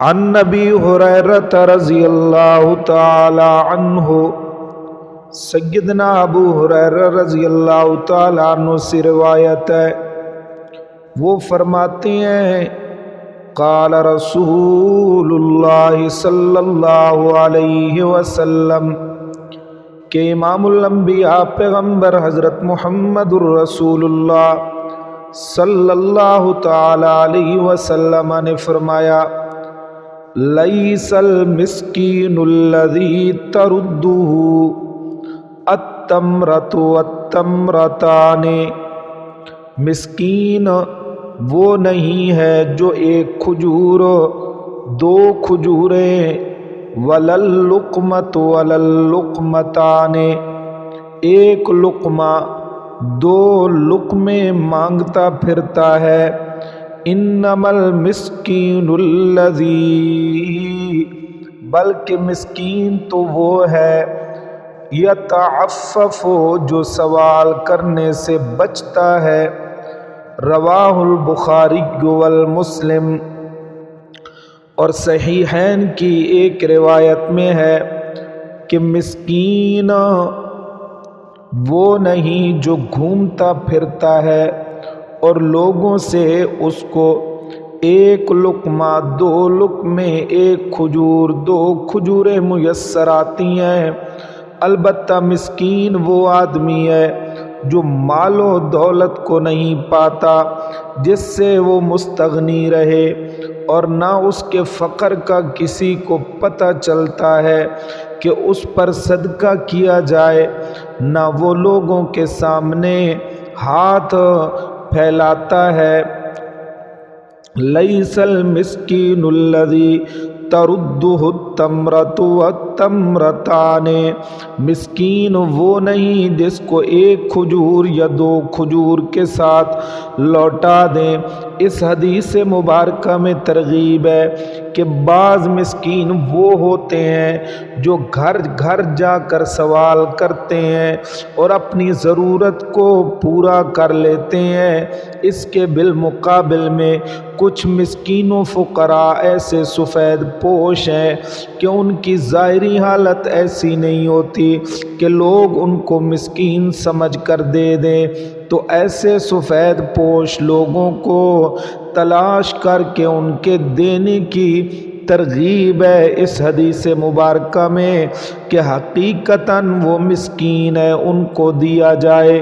عن نبی ہریرہ رضی اللہ تعالی عنہ، سیدنا ابو ہریرہ رضی اللہ تعالی عنہ سے روایت ہے، وہ فرماتے ہیں قال رسول اللہ صلی اللہ علیہ وسلم کہ امام الانبیاء پیغمبر حضرت محمد الرسول اللہ صلی اللہ تعالی علیہ وسلم نے فرمایا لیس المسکین الذی تردہ التمرۃ والتمرتان، مسکین وہ نہیں ہے جو ایک کھجور دو کھجوریں، وللقمۃ وللقمتان، ایک لقمہ دو لقمے مانگتا پھرتا ہے، انما المسکین الذی، بلکہ مسکین تو وہ ہے یتعفف، جو سوال کرنے سے بچتا ہے، رواہ البخاری والمسلم، اور صحیحین کی ایک روایت میں ہے کہ مسکین وہ نہیں جو گھومتا پھرتا ہے اور لوگوں سے اس کو ایک لقمہ دو لقمے ایک کھجور دو کھجوریں میسر آتی ہیں، البتہ مسکین وہ آدمی ہے جو مال و دولت کو نہیں پاتا جس سے وہ مستغنی رہے، اور نہ اس کے فقر کا کسی کو پتہ چلتا ہے کہ اس پر صدقہ کیا جائے، نہ وہ لوگوں کے سامنے ہاتھ پھیلاتا ہے۔ لیس المسکین الذی تردہ التمرۃ والتمرتان، مسکین وہ نہیں جس کو ایک کھجور یا دو کھجور کے ساتھ لوٹا دیں۔ اس حدیث مبارکہ میں ترغیب ہے کہ بعض مسکین وہ ہوتے ہیں جو گھر گھر جا کر سوال کرتے ہیں اور اپنی ضرورت کو پورا کر لیتے ہیں، اس کے بالمقابل میں کچھ مسکین و فقراء ایسے سفید پوش ہیں کہ ان کی ظاہری حالت ایسی نہیں ہوتی کہ لوگ ان کو مسکین سمجھ کر دے دیں، تو ایسے سفید پوش لوگوں کو تلاش کر کے ان کے دینے کی ترغیب ہے اس حدیث مبارکہ میں کہ حقیقتاً وہ مسکین ہے، ان کو دیا جائے۔